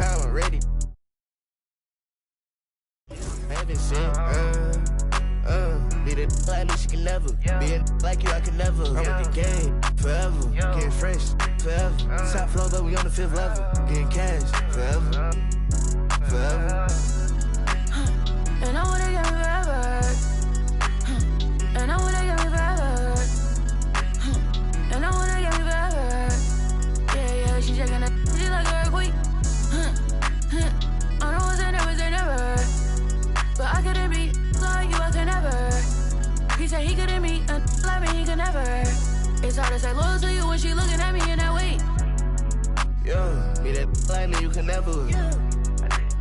time, I'm ready. Had this shit, be the like me, she can never. Be a like you, I can never. I'm in the game forever. Getting fresh forever. Top floor, but we on the 5th level. Getting cash forever. Forever. And I wanna get me forever. And I wanna get me forever. And I wanna get me forever. Yeah, she checking it. She like a earthquake. I know it's never say never. But I couldn't be like you, I could never. He said he couldn't be like me, he could never. It's hard to say loyal to you when she looking at me in that way. Yo, be that like me, you can never.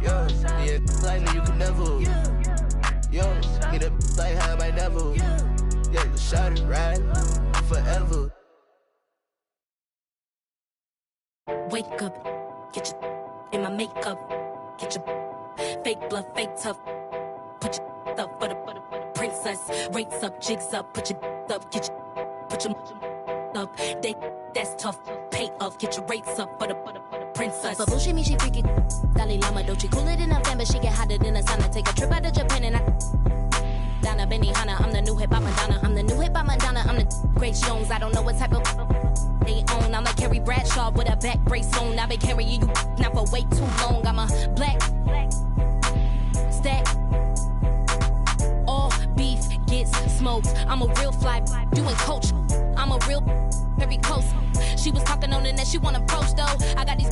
Yo, be that like me, you can never. Yo, be that like how I might never. Yeah, the shot it right forever. Wake up, get your in my makeup, get your fake bluff, fake tough. Put your up for the princess. Rates up, jigs up, put your up, get your put your up. That's tough. Pay up, get your rates up for the princess. But bullshit me, she freaky. Dalai Lama, don't you cooler than a fan, but she get hotter than a sauna. Take a trip out to Japan and I Donna Benihana, I'm the new hip hop Madonna. I'm the new hip hop Madonna. I'm the Grace Jones. I don't know what type of they own. I'm like Carrie Bradshaw with a back brace on. I've been carrying you now for way too long. I'm a black stack. All beef gets smoked. I'm a real fly, you and coach. I'm a real very close. She was talking on the net, she want approach though. I got these,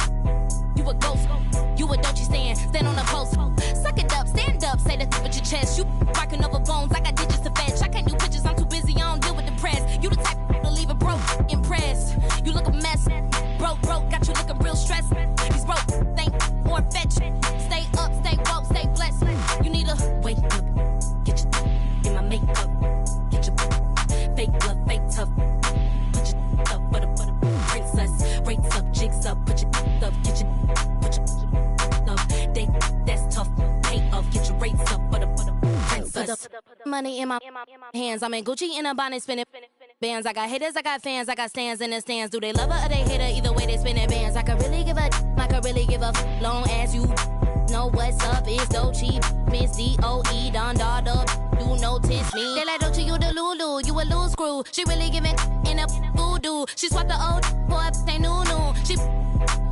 you a ghost. You a don't you stand on the post. Suck it up, stand up, say that with your chest. You barking over bones, I got digits to fetch. I can't do pictures, I'm too busy, I don't deal with the press. You the type to leave it broke, impressed. You look a mess, broke, got you looking real stressed. He's broke, think more fetch. Stay up, stay woke, stay blessed. You need to wake up, get your in my makeup, get your fake blood, fake tough. Put your up for the princess. Rates up, jigs up, put your up, get your put your up. That's tough. Pay up, get your rates up for the princess. Money in my hands. I'm in Gucci in a bonnet spinning bands. I got haters, I got fans, I got stands in the stands. Do they love her or they hate her? Either way they spinning bands. I could really give a long as you know what's up. It's Dolce, Miss D-O-E, Don Dada. You notice me. They like Dolce, you the Lulu, you a loose screw. She really giving in a voodoo. She swapped the old for a they new. She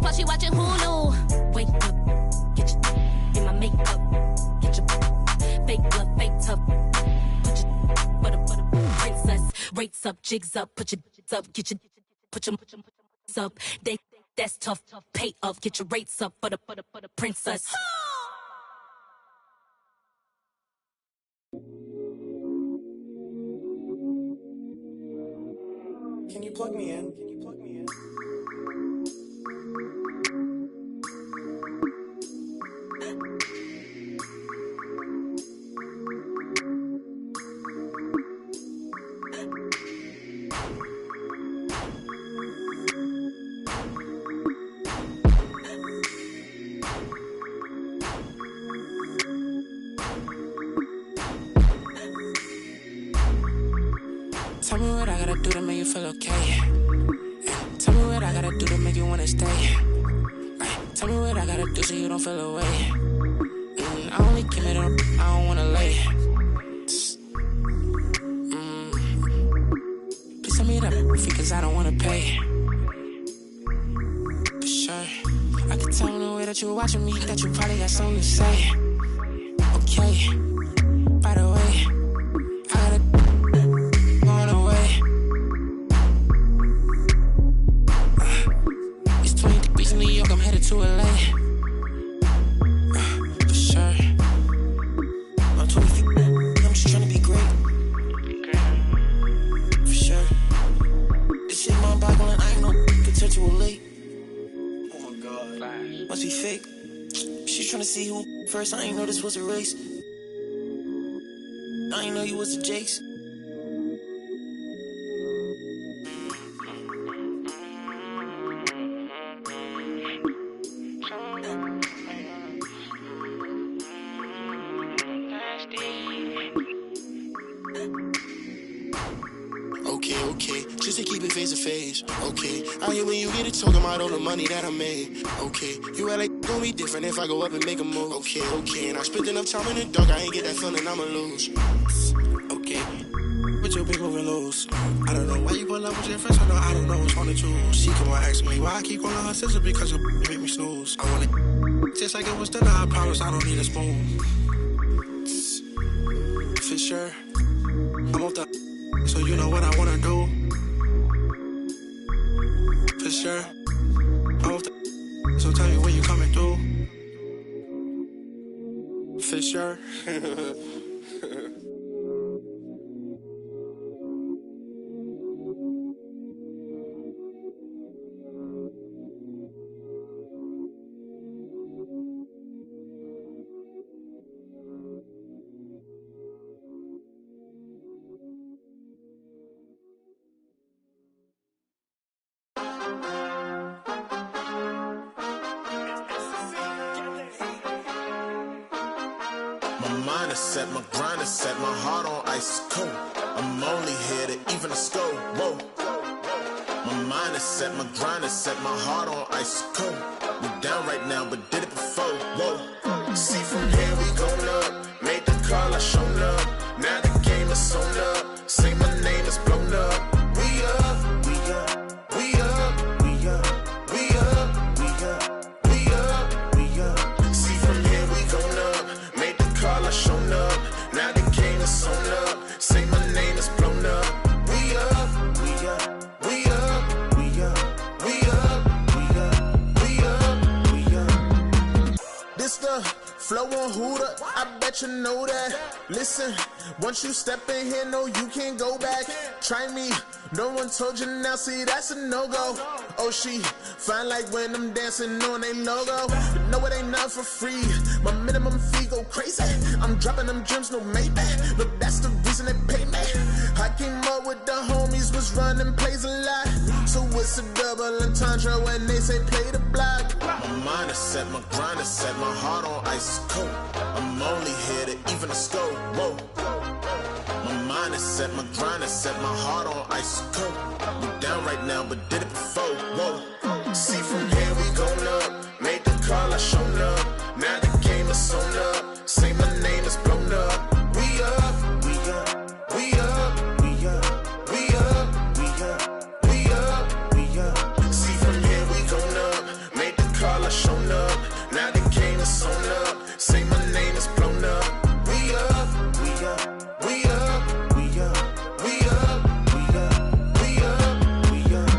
plus she watching Hulu. Wake up, get your in my makeup, get your fake blood, fake tough. Put your for the princess. Rates up, jigs up, put your up, get your put your up. That's tough. Pay up, get your rates up for the princess. Can you plug me in? Tell me what I gotta do to make you feel okay. Tell me what I gotta do to make you wanna stay. Tell me what I gotta do so you don't feel away. I only came it up, I don't wanna lay. Please tell me that fee, cause I don't wanna pay. For sure, I can tell in the way that you're watching me that you probably got something to say. Okay, by the way, I gotta going away. It's 20 degrees in New York, I'm headed to LA. For sure. I'm 20 feet, I'm just trying to be great. For sure. This shit mind boggling, I ain't no potential late. Oh my god. Must be fake. She's trying to see who first, I ain't know this was a race. I ain't know you was the Jakes. used to keep it face to face. Okay, I hear when you get it talking about all the money that I made. Okay, you act like it's gonna be different if I go up and make a move. Okay, and I spent enough time in the dark, I ain't get that feeling I'ma lose. Okay, but you big moving loose. I don't know why you pull up with your friends, I don't know what's on the choose. She come on asking me why I keep calling her sister because you make me snooze. I wanna just like it was dinner, I promise I don't need a spoon. For sure, I'm off the so you know what I wanna do. For sure, I'm off the so tell me when you coming through. For sure. Set my grind is set, my heart on ice cold. I'm only here to even a score. Whoa. My mind is set, my grind is set, my heart on ice cold. We down right now, but did it before. Whoa. See from here we going up. Made the call, I shown up. Now the game is sewn up. Say my name is blown up. We up, we up, we up, we up, we up, we up, we up, we up. See from here we going up. Made the call, I shown up. Now the game is sewn up. Say my name is blown up. We up, we up, we up, we up, we up, we up, we up, we up. This the flow on Hooter, I bet you know that. Listen, once you step in here, no, you can't go back. Try me, no one told you now, see, that's a no-go. Oh, she fine like when I'm dancing on a logo. But no, it ain't not for free. My minimum fee go crazy. I'm dropping them gems, no Maybach. Look, that's the reason they pay me. I came up with the homies, was running plays a lot. So it's a double entendre when they say play the block. My mind is set, my grind is set, my heart on ice cold. I'm only here to even a score. Whoa. My mind is set, my grind is set, my heart on ice cold. We down right now, but did it before. Whoa. See from here we going up. Made the call, I shown up. Now the game is sewn up. Say my name is blown up. We up, we up, we up, we up, we up, we up, we up, we up. See from here we going up. Made the call, I shown up. Now the game is sewn up. Say my name is blown up. We up, we up, we up, we up, we up, we up, we up, we up.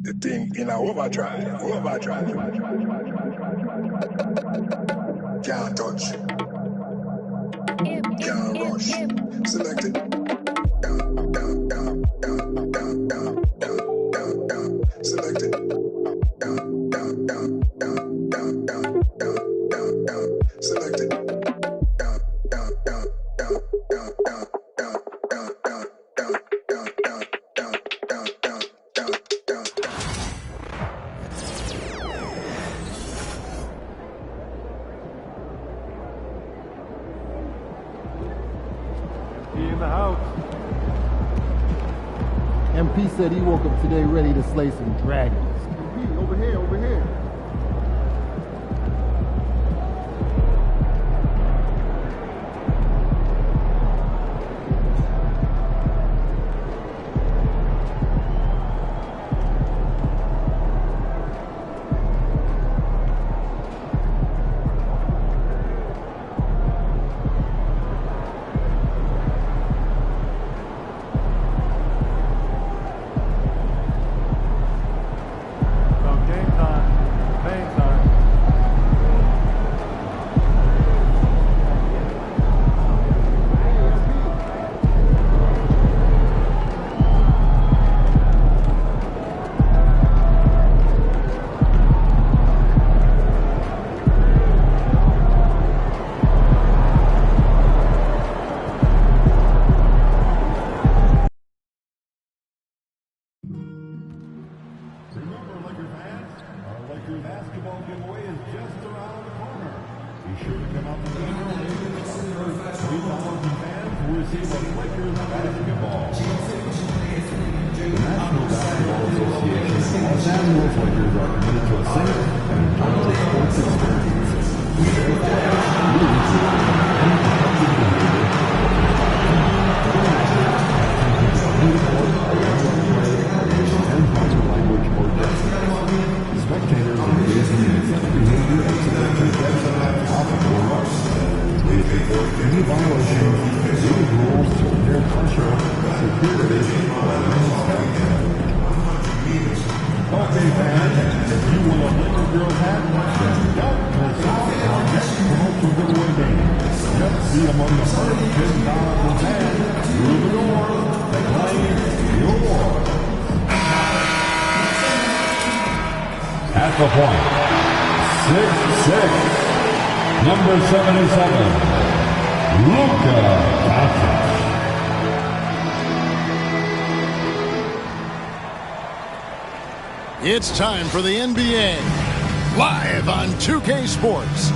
The thing in a overdrive. Can't touch. Can't rush. Select it. Down, down, down, down, down, down, down, down, down. Select it. Down, down, down, down, down, down, down, down, down. Select it. Down, down, down, down, down, down, down, down, down, down, down, down, down, down, down, down, down, down. In the house. MP said he woke up today ready to slay some dragons. MP, over here, over here. sure to come out to the game. 3,000 fans will receive a Lakers basketball. The National Basketball Association and Los Angeles Lakers are committed to a safe and enjoyable sports experience. Spectators engaging in excessive behavior exhibit congestion at top of the rush. Please report any violations, legal rules, peer pressure, security, or inspection. Okay, fans, if you want a Laker girl hat, then don't miss out on next promotion giveaway day. Just be among the first 10,000 fans through the door to claim your award. At the point, 6'6", number 77, Luka Doncic. It's time for the NBA, live on 2K Sports.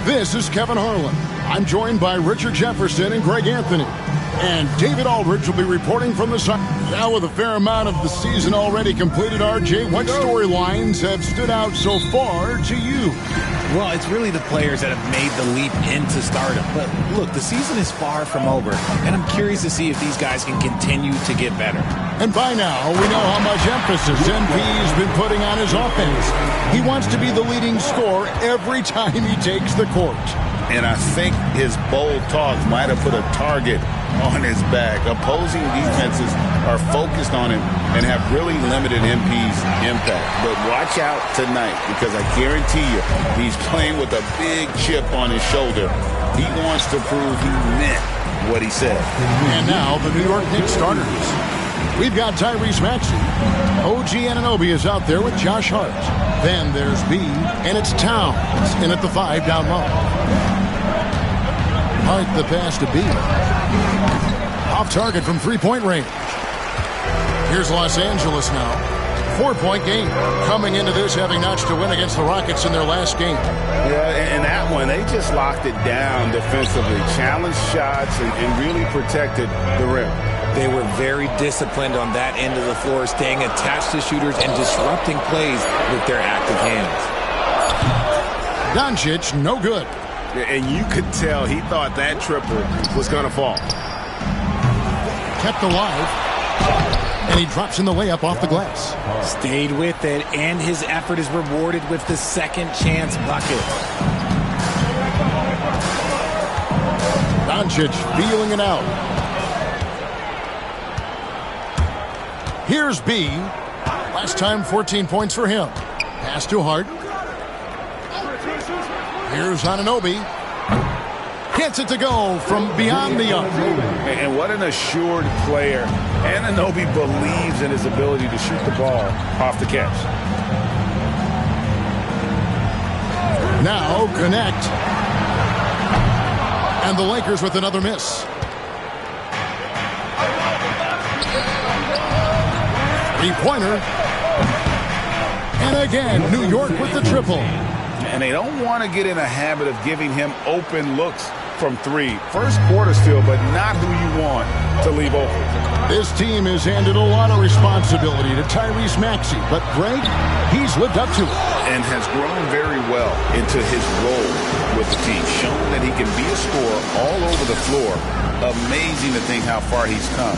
This is Kevin Harlan. I'm joined by Richard Jefferson and Greg Anthony. And David Aldridge will be reporting from the side. Now with a fair amount of the season already completed, RJ, what storylines have stood out so far to you? Well, it's really the players that have made the leap into stardom. But look, the season is far from over, and I'm curious to see if these guys can continue to get better. And by now, we know how much emphasis MP's been putting on his offense. He wants to be the leading scorer every time he takes the court. And I think his bold talk might have put a target on his back. Opposing defenses are focused on him and have really limited MP's impact. But watch out tonight, because I guarantee you he's playing with a big chip on his shoulder. He wants to prove he meant what he said. And now the New York Knicks starters. We've got Tyrese Maxey. OG Anunoby is out there with Josh Hart. Then there's B, and it's Towns in at the 5 down low. Hart the pass to B. Off target from three-point range. Here's Los Angeles now. 4-point game. Coming into this having notched a win against the Rockets in their last game. Yeah, and that one, they just locked it down defensively. Challenged shots and really protected the rim. They were very disciplined on that end of the floor, staying attached to shooters and disrupting plays with their active hands. Doncic, no good. And you could tell he thought that triple was going to fall. Kept alive. And he drops in the layup off the glass. Stayed with it, and his effort is rewarded with the second chance bucket. Doncic feeling it out. Here's B. Last time, 14 points for him. Pass to Hart. Here's Anunoby. Gets it to go from beyond the arc. And what an assured player. Anunoby believes in his ability to shoot the ball off the catch. Now connect. And the Lakers with another miss. Three-pointer. And again, New York with the triple. And they don't want to get in a habit of giving him open looks from three. First quarter still, but not who you want to leave open. This team has handed a lot of responsibility to Tyrese Maxey, but Greg, he's lived up to it. And has grown very well into his role with the team. Shown that he can be a scorer all over the floor. Amazing to think how far he's come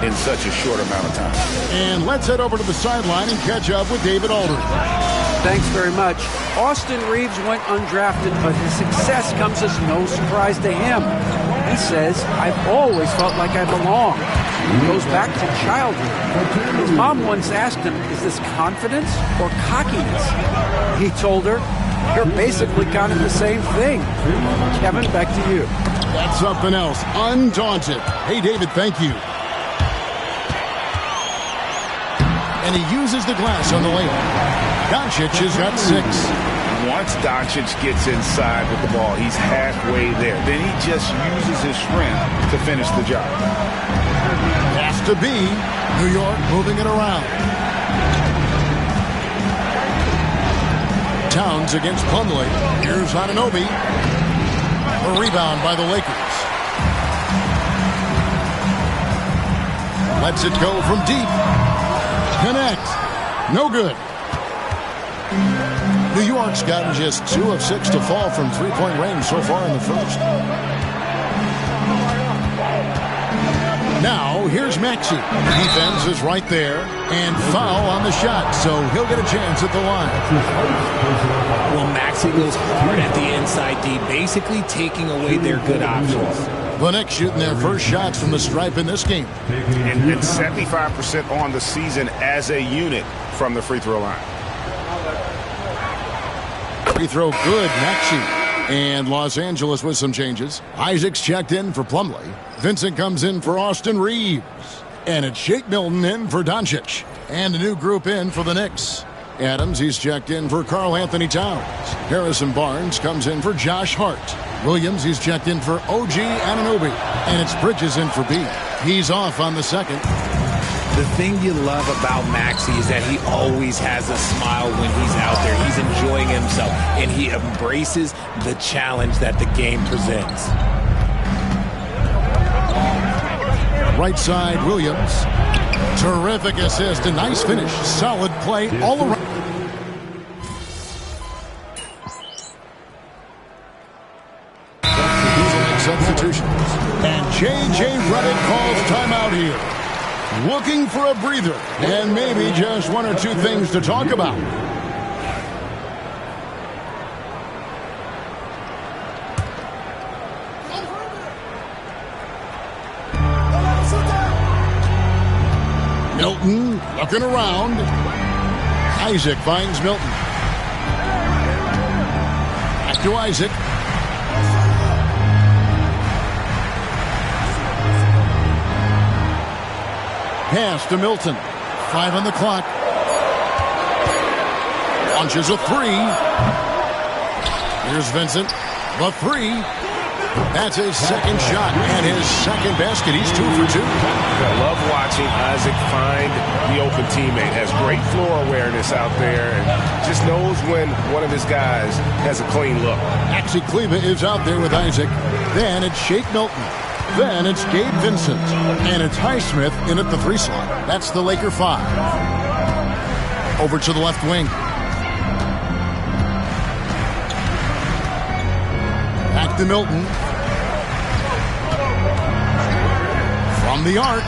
in such a short amount of time. And let's head over to the sideline and catch up with David Aldridge. Thanks very much. Austin Reeves went undrafted, but his success comes as no surprise to him. He says, "I've always felt like I belong." He goes back to childhood. His mom once asked him, "Is this confidence or cockiness?" He told her, "You're basically kind of the same thing." Kevin, back to you. That's something else. Undaunted. Hey, David, thank you. And he uses the glass on the layup. Doncic has got 6. Once Doncic gets inside with the ball, he's halfway there. Then he just uses his strength to finish the job. Pass to B. New York moving it around. Towns against Plumlee. Here's Anunoby. A rebound by the Lakers. Lets it go from deep. Connect. No good. New York's gotten just 2 of 6 to fall from three-point range so far in the first. Now, here's Maxey. Defense is right there, and foul on the shot, so he'll get a chance at the line. Well, Maxey goes hard at the inside D, basically taking away their good options. The Knicks shooting their first shots from the stripe in this game. And 75% on the season as a unit from the free throw line. Free throw good, Maxey. And Los Angeles with some changes. Isaac's checked in for Plumlee. Vincent comes in for Austin Reeves. And it's Shake Milton in for Doncic. And a new group in for the Knicks. Adams, he's checked in for Karl Anthony Towns. Harrison Barnes comes in for Josh Hart. Williams, he's checked in for OG Anunoby. And it's Bridges in for B. He's off on the second. The thing you love about Maxey is that he always has a smile when he's out there. He's enjoying himself, and he embraces the challenge that the game presents. Right side, Williams. Terrific assist, a nice finish. Solid play all around. These will make substitutions. And J.J. Redick calls timeout here. Looking for a breather and maybe just 1 or 2 things to talk about. Milton looking around. Isaac finds Milton. Back to Isaac. Pass to Milton. 5 on the clock. Launches a 3. Here's Vincent. The 3. That's his second shot and his second basket. He's 2 for 2. I love watching Isaac find the open teammate. Has great floor awareness out there and just knows when one of his guys has a clean look. Maxey Kleber is out there with Isaac. Then it's Shake Milton. Then it's Gabe Vincent. And it's Highsmith in at the 3 slot. That's the Laker 5. Over to the left wing. Back to Milton. From the arc.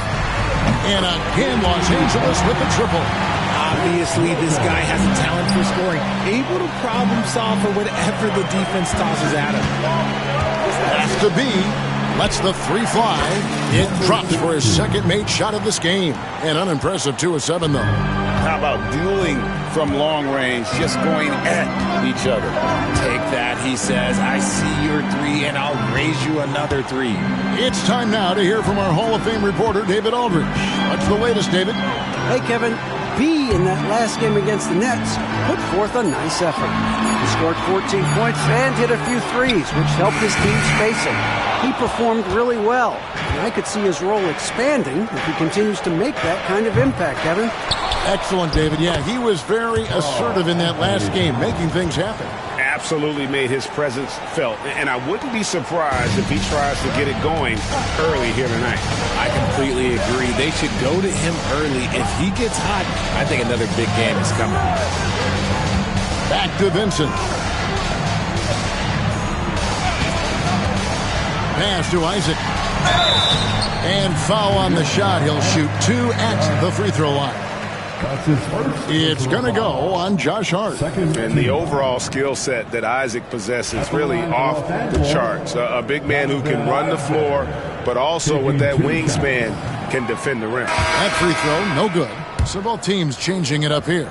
And again, Los Angeles with the triple. Obviously, this guy has a talent for scoring. Able to problem solve for whatever the defense tosses at him. Has to be. Lets the 3 fly. It drops for his second made shot of this game. An unimpressive 2 of 7, though. How about dueling from long range, just going at each other? Take that, he says. I see your 3, and I'll raise you another 3. It's time now to hear from our Hall of Fame reporter, David Aldridge. What's the latest, David? Hey, Kevin. B in that last game against the Nets put forth a nice effort. He scored 14 points and hit a few threes, which helped his team spacing. He performed really well, and I could see his role expanding if he continues to make that kind of impact, Kevin. Excellent, David. Yeah, he was very assertive in that last game, making things happen. Absolutely made his presence felt, and I wouldn't be surprised if he tries to get it going early here tonight. I completely agree. They should go to him early. If he gets hot, I think another big game is coming. Back to Vincent. Pass to Isaac. And foul on the shot. He'll shoot 2 at the free throw line. It's going to go on Josh Hart. And the overall skill set that Isaac possesses really off the charts. A big man who can run the floor, but also with that wingspan can defend the rim. That free throw, no good. So both teams changing it up here.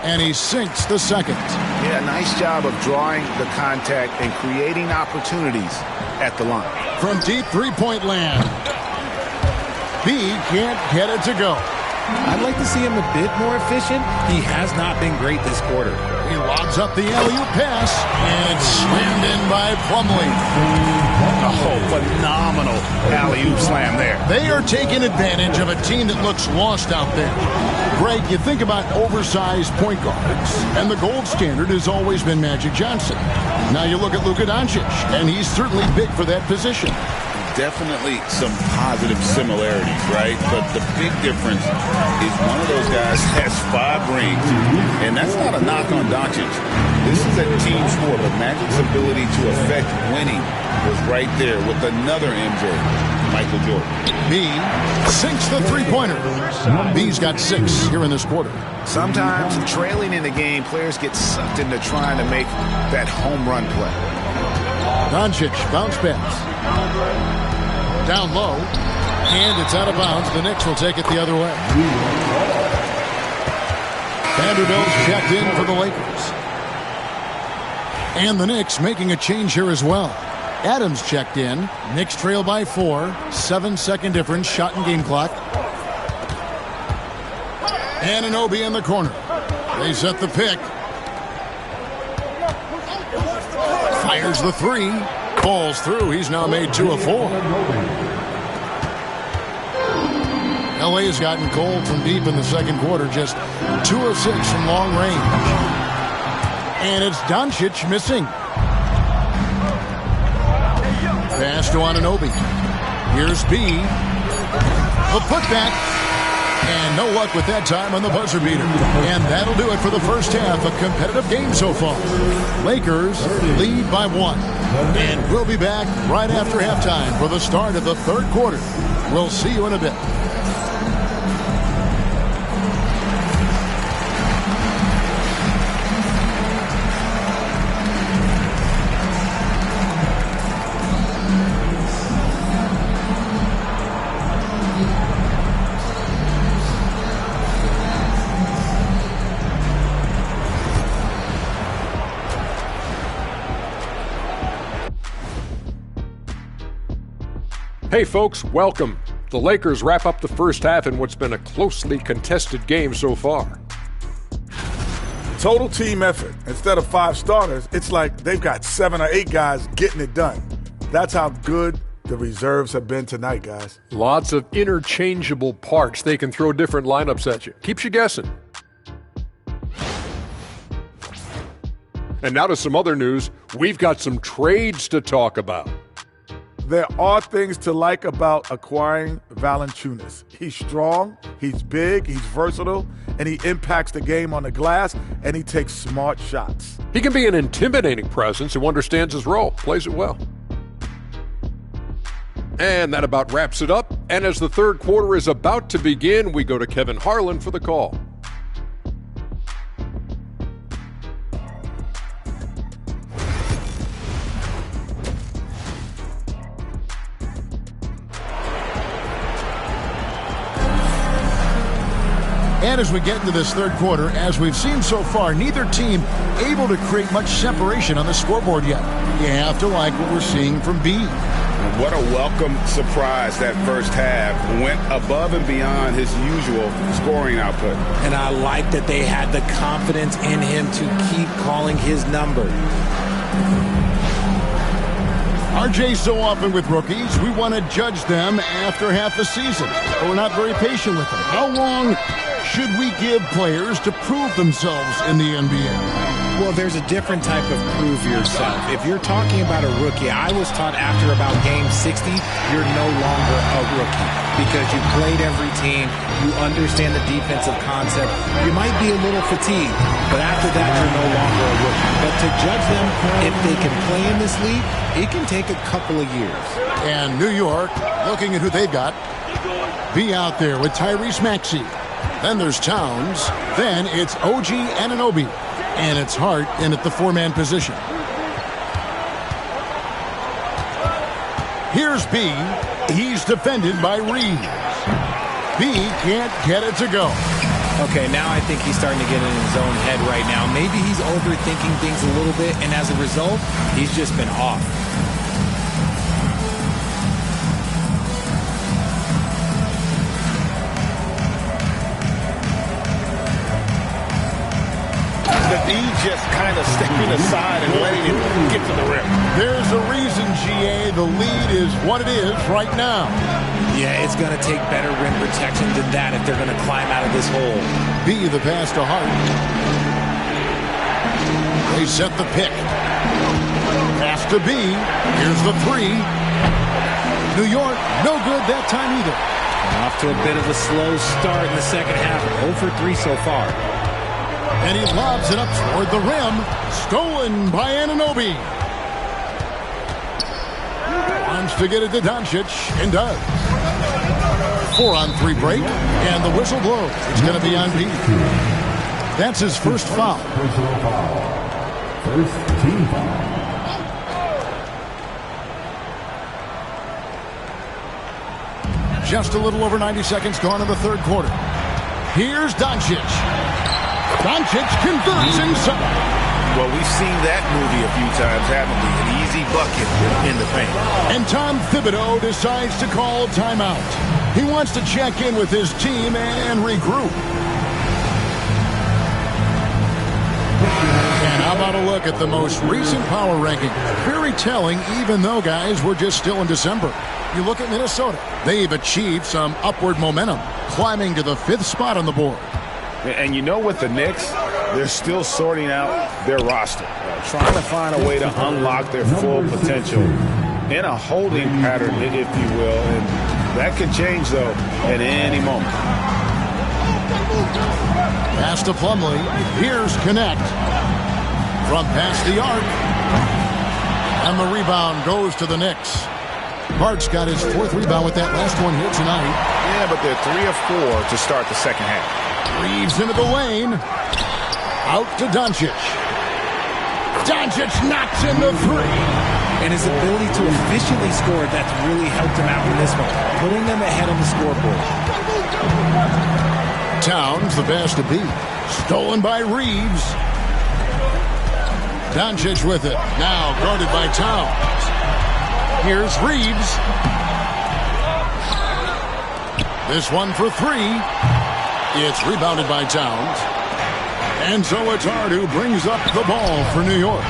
And he sinks the second. Yeah, nice job of drawing the contact and creating opportunities at the line. From deep three-point land. B can't get it to go. I'd like to see him a bit more efficient. He has not been great this quarter. He lobs up the alley-oop pass, and it's slammed in by Plumlee. Oh, phenomenal alley-oop slam there. They are taking advantage of a team that looks lost out there. Greg, you think about oversized point guards, and the gold standard has always been Magic Johnson. Now you look at Luka Doncic, and he's certainly big for that position. Definitely some positive similarities, right? But the big difference is one of those guys has 5 rings, and that's not a knock on Doncic. This is a team sport, but Magic's ability to affect winning was right there with another MJ, Michael Jordan. B sinks the three-pointer. B's got 6 here in this quarter. Sometimes trailing in the game, players get sucked into trying to make that home run play. Doncic bounce pass. Down low, and it's out of bounds. The Knicks will take it the other way. Vanderbilt's checked in for the Lakers. And the Knicks making a change here as well. Adams checked in. Knicks trail by 4. 7-second difference, shot and game clock. Anunoby in the corner. They set the pick. Fires the 3. Falls through. He's now made 2 of 4. LA has gotten cold from deep in the second quarter. Just 2 of 6 from long range. And it's Doncic missing. Pass to Anunoby. Here's B. The putback. And no luck with that time on the buzzer beater. And that'll do it for the first half. A competitive game so far. Lakers lead by 1. And we'll be back right after halftime for the start of the third quarter. We'll see you in a bit. Hey folks, welcome. The Lakers wrap up the first half in what's been a closely contested game so far. Total team effort. Instead of 5 starters, it's like they've got 7 or 8 guys getting it done. That's how good the reserves have been tonight, guys. Lots of interchangeable parts. They can throw different lineups at you. Keeps you guessing. And now to some other news. We've got some trades to talk about. There are things to like about acquiring Valanciunas. He's strong, he's big, he's versatile, and he impacts the game on the glass, and he takes smart shots. He can be an intimidating presence who understands his role, plays it well. And that about wraps it up. And as the third quarter is about to begin, we go to Kevin Harlan for the call. And as we get into this third quarter, as we've seen so far, neither team able to create much separation on the scoreboard yet. You have to like what we're seeing from B. What a welcome surprise that first half. Went above and beyond his usual scoring output. And I like that they had the confidence in him to keep calling his number. RJ, so often with rookies, we want to judge them after half a season. But we're not very patient with them. How long should we give players to prove themselves in the NBA? Well, there's a different type of prove yourself. If you're talking about a rookie, I was taught after about game 60, you're no longer a rookie because you played every team, you understand the defensive concept. You might be a little fatigued, but after that, you're no longer a rookie. But to judge them, if they can play in this league, it can take a couple of years. And New York, looking at who they've got, be out there with Tyrese Maxey. Then there's Towns. Then it's OG Anunoby. And it's Hart in at the 4-man position. Here's B. He's defended by Reeves. B can't get it to go. Okay, now I think he's starting to get in his own head right now. Maybe he's overthinking things a little bit, and as a result, he's just been off. He's just kind of stepping aside and letting it get to the rim. There's a reason, GA, the lead is what it is right now. Yeah, it's going to take better rim protection than that if they're going to climb out of this hole. B, the pass to Hart. They set the pick. Pass to B. Here's the three. New York, no good that time either. Off to a bit of a slow start in the second half. 0 for 3 so far. And he lobs it up toward the rim. Stolen by Anunoby. Wants to get it to Doncic, and does. 4-on-3 break, and the whistle blows. It's going to be on B. That's his first foul. First team foul. Just a little over 90 seconds gone in the third quarter. Here's Doncic. Doncic converts inside. Well, we've seen that movie a few times, haven't we? An easy bucket in the paint. And Tom Thibodeau decides to call timeout. He wants to check in with his team and regroup. And how about a look at the most recent power ranking? Very telling, even though, guys, we're just still in December. You look at Minnesota. They've achieved some upward momentum, climbing to the 5th spot on the board. And you know, with the Knicks, they're still sorting out their roster, trying to find a way to unlock their full potential in a holding pattern, if you will. And that could change, though, at any moment. Pass to Plumlee. Here's Connect. From past the arc. And the rebound goes to the Knicks. Hart's got his 4th rebound with that last one here tonight. Yeah, but they're 3 of 4 to start the second half. Reeves into the lane. Out to Doncic. Doncic knocks in the 3. And his ability to efficiently score, that's really helped him out in this one, putting them ahead on the scoreboard. Towns, the pass to B. Stolen by Reeves. Doncic with it. Now guarded by Towns. Here's Reeves. This one for 3. It's rebounded by Towns. And so it's Hart who brings up the ball for New York.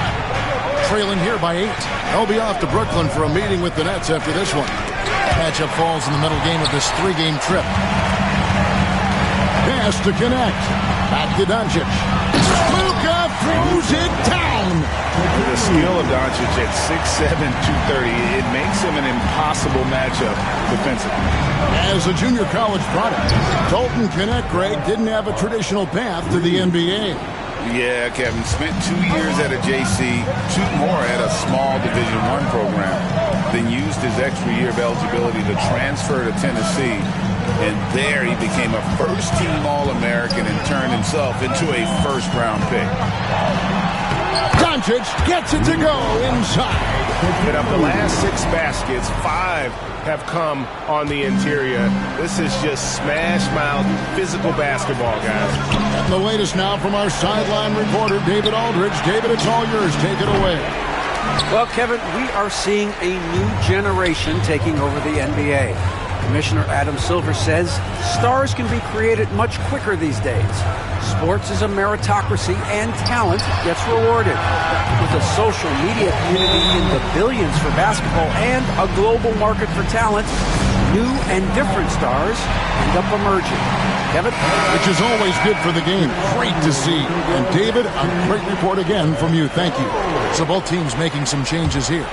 Trailing here by 8. They'll be off to Brooklyn for a meeting with the Nets after this one. Matchup falls in the middle game of this 3-game trip. Pass to Connect. Back to Doncic. Luka throws it down. The skill of Doncic at 6'7", 230, it makes him an impossible matchup defensively. As a junior college product, Dalton Connect, Greg, didn't have a traditional path to the NBA. Yeah, Kevin, spent 2 years at a JC, 2 more at a small Division I program, then used his extra year of eligibility to transfer to Tennessee. And there he became a first-team All-American and turned himself into a first-round pick. Doncic gets it to go inside. And of the last 6 baskets, 5 have come on the interior. This is just smash-mouth physical basketball, guys. And the latest now from our sideline reporter, David Aldridge. David, it's all yours. Take it away. Well, Kevin, we are seeing a new generation taking over the NBA. Commissioner Adam Silver says stars can be created much quicker these days. Sports is a meritocracy and talent gets rewarded. With a social media community in the billions for basketball and a global market for talent, new and different stars end up emerging. Kevin? Which is always good for the game. Great to see. And David, a great report again from you. Thank you. So both teams making some changes here.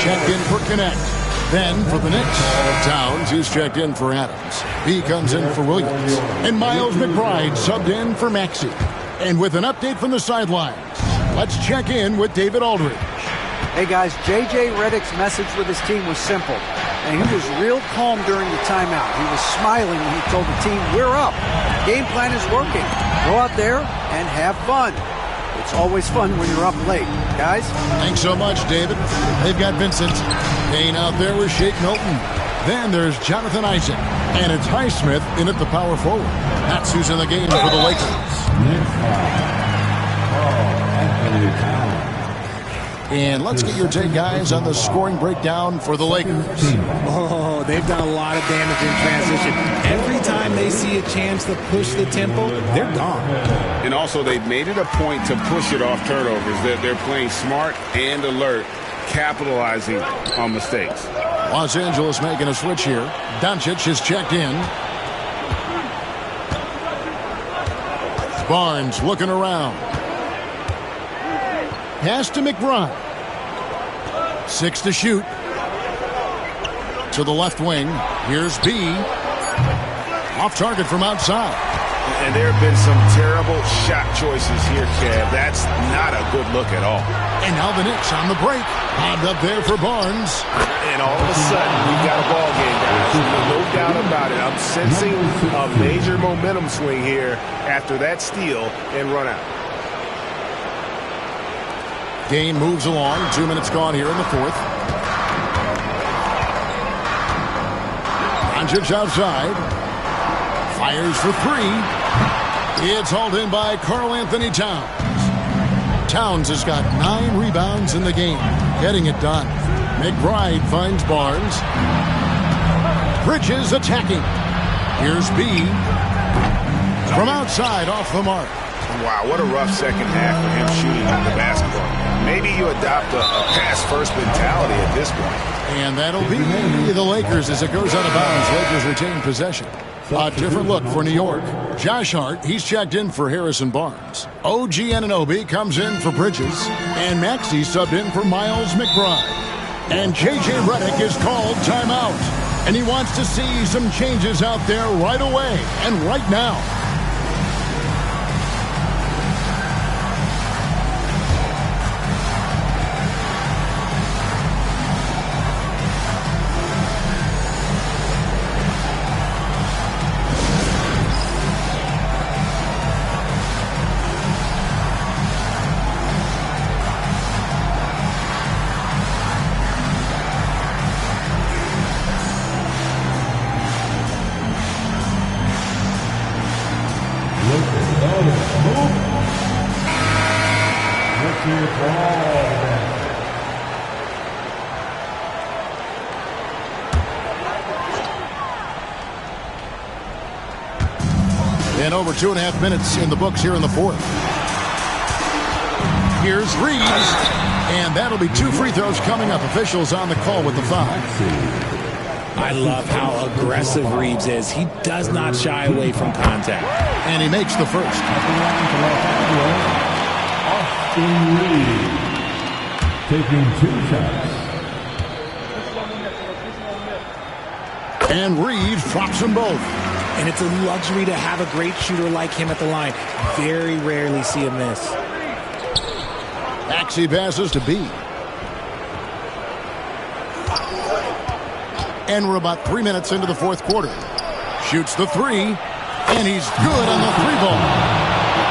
Checked in for Connect. Then for the Knicks, Towns, who's checked in for Adams. He comes in for Williams. And Miles McBride subbed in for Maxey. And with an update from the sidelines, let's check in with David Aldridge. Hey guys, J.J. Redick's message with his team was simple. And he was real calm during the timeout. He was smiling when he told the team, we're up. Game plan is working. Go out there and have fun. It's always fun when you're up late. Guys? Thanks so much, David. They've got Vincent. Payne out there with Shake Milton. Then there's Jonathan Isaac. And it's Highsmith in at the power forward. That's who's in the game for the Lakers. And let's get your take, guys, on the scoring breakdown for the Lakers. Oh, they've done a lot of damage in transition. Every time they see a chance to push the tempo, they're gone. And also, they've made it a point to push it off turnovers. They're playing smart and alert, capitalizing on mistakes. Los Angeles making a switch here. Doncic is checked in. Barnes looking around. Pass to McBride. 6 to shoot. To the left wing. Here's B. Off target from outside. And there have been some terrible shot choices here, Kev. That's not a good look at all. And now the Knicks on the break. Bobbed up there for Barnes. And all of a sudden, we've got a ball game, guys. No doubt about it. I'm sensing a major momentum swing here after that steal and run out. Game moves along. 2 minutes gone here in the fourth. Doncic outside. Fires for 3. It's hauled in by Karl Anthony Towns. Towns has got 9 rebounds in the game, getting it done. McBride finds Barnes. Bridges attacking. Here's B. From outside, off the mark. Wow, what a rough second half for him shooting the basketball. Maybe you adopt a pass-first mentality at this point. And that'll be the Lakers as it goes out of bounds. Lakers retain possession. A different look for New York. Josh Hart, he's checked in for Harrison Barnes. OG Anunoby comes in for Bridges. And Maxey subbed in for Miles McBride. And J.J. Redick is called timeout. And he wants to see some changes out there right away and right now. And over 2.5 minutes in the books here in the fourth. Here's Reeves. And that'll be 2 free throws coming up. Officials on the call with the foul. I love how aggressive Reeves is. He does not shy away from contact. And he makes the first. Austin Reeves taking 2 shots. And Reeves drops them both. And it's a luxury to have a great shooter like him at the line. Very rarely see him miss. Maxey passes to B. And we're about 3 minutes into the fourth quarter. Shoots the 3. And he's good on the 3-ball.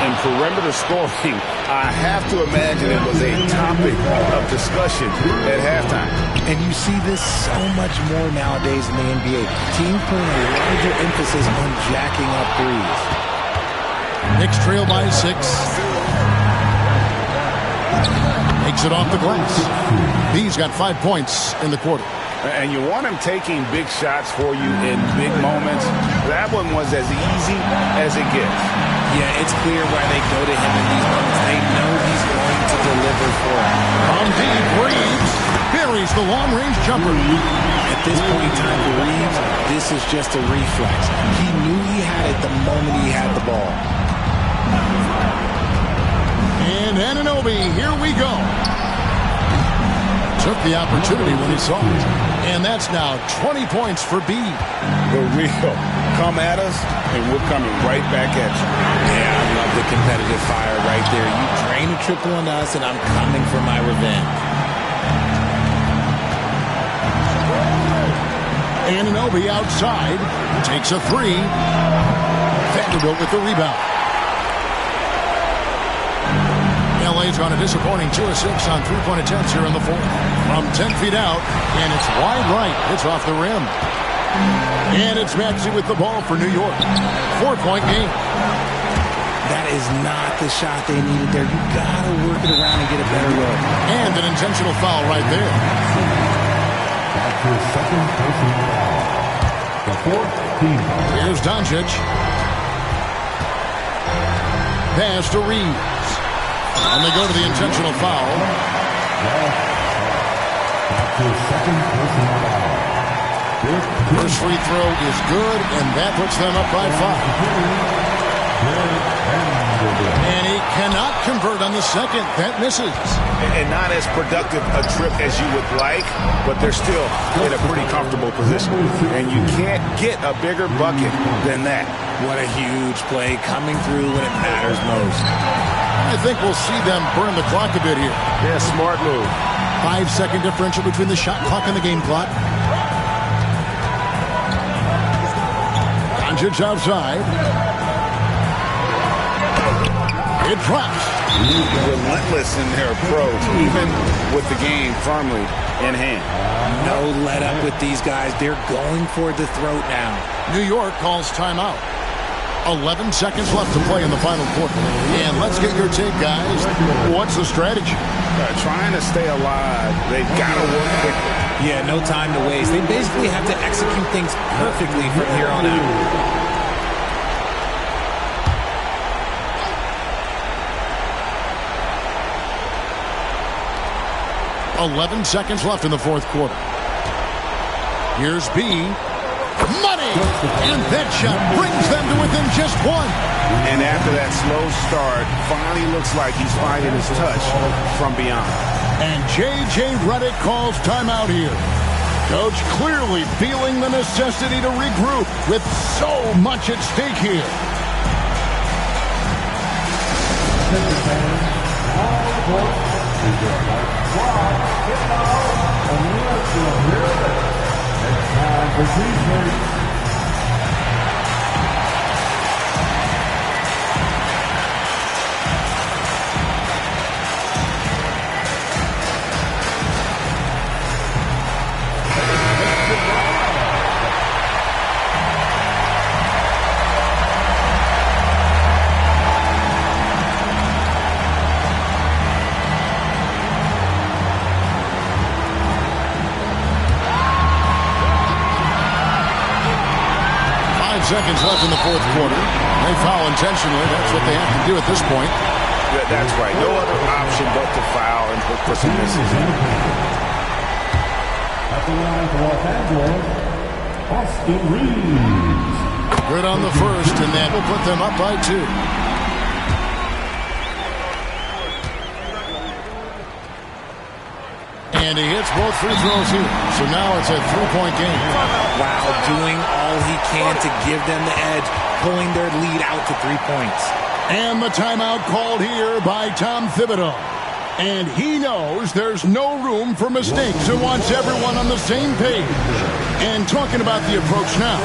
In perimeter scoring, I have to imagine it was a topic of discussion at halftime. And you see this so much more nowadays in the NBA. Teams putting a larger emphasis on jacking up threes. Knicks trail by 6. Makes it off the glass. B's got 5 points in the quarter. And you want him taking big shots for you in big moments. That one was as easy as it gets. Yeah, it's clear why they go to him in these moments. They know he's going to deliver for them. On deep, Reeves buries the long-range jumper. At this point in time for Reeves, this is just a reflex. He knew he had it the moment he had the ball. And Anunoby, here we go. Took the opportunity when he saw it. And that's now 20 points for B. The real come at us, and we're coming right back at you. Yeah, I love the competitive fire right there. You drain a triple on us, and I'm coming for my revenge. Anunoby outside. Takes a 3. Vanderbilt with the rebound. LA's on a disappointing 2 of 6 on 3-point attempts here in the fourth. From 10 feet out, and it's wide right. It's off the rim. And it's Maxey with the ball for New York. 4-point game. That is not the shot they needed there. You gotta work it around and get a better look. And an intentional foul right there. That's his second personal foul. The fourth team foul. Here's Doncic. Pass to Reeves. And they go to the intentional foul. That's his second personal foul. First free throw is good, and that puts them up by 5. And he cannot convert on the second. That misses. And not as productive a trip as you would like, but they're still in a pretty comfortable position. And you can't get a bigger bucket than that. What a huge play coming through when it matters most. I think we'll see them burn the clock a bit here. Yeah, smart move. 5-second differential between the shot clock and the game clock. Doncic outside. It drops. Relentless in their approach, even with the game firmly in hand. No let up with these guys. They're going for the throat now. New York calls timeout. 11 seconds left to play in the final quarter. And let's get your take, guys. What's the strategy? Trying to stay alive. They've got to work quickly. Yeah, no time to waste. They basically have to execute things perfectly from here on out. 11 seconds left in the fourth quarter. Here's B. Money! And that shot brings them to within just one. And after that slow start, finally looks like he's finding his touch from beyond. And J.J. Redick calls timeout here. Coach clearly feeling the necessity to regroup with so much at stake here. Seconds left in the fourth quarter. They foul intentionally. That's what they have to do at this point. That's right. No other option but to foul and look for some misses. At the line for Los Angeles, Austin Reeves. Good on the first, and that will put them up by 2. And he hits both free throws here. So now it's a 3-point game. Wow, doing all he can to give them the edge, pulling their lead out to 3 points. And the timeout called here by Tom Thibodeau. And he knows there's no room for mistakes and wants everyone on the same page. And talking about the approach now,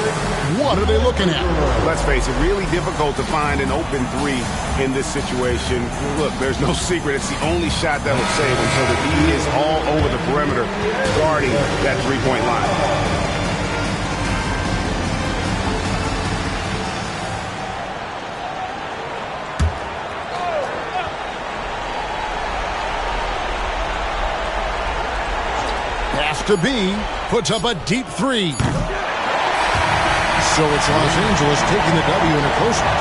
what are they looking at? Let's face it, really difficult to find an open three in this situation. Look, there's no secret. It's the only shot that will save him. So the D is all over the perimeter guarding that three-point line. To B, puts up a deep 3. So it's Los Angeles taking the W in a close one.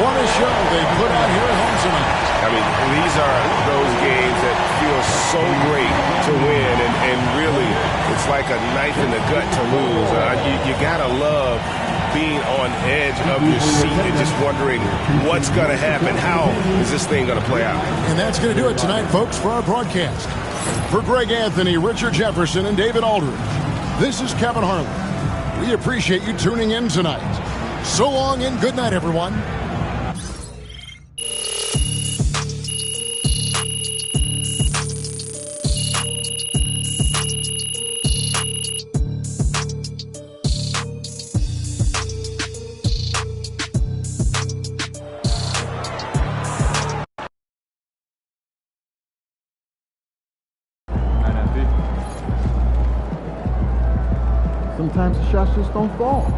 What a show they put on here at home tonight. I mean, these are those games that feel so great to win, and really, it's like a knife in the gut to lose. You gotta love being on edge of your seat and just wondering what's gonna happen. How is this thing gonna play out? And that's gonna do it tonight, folks, for our broadcast. For Greg Anthony, Richard Jefferson, and David Aldridge, this is Kevin Harlan. We appreciate you tuning in tonight. So long and good night, everyone. Sometimes the shots just don't fall.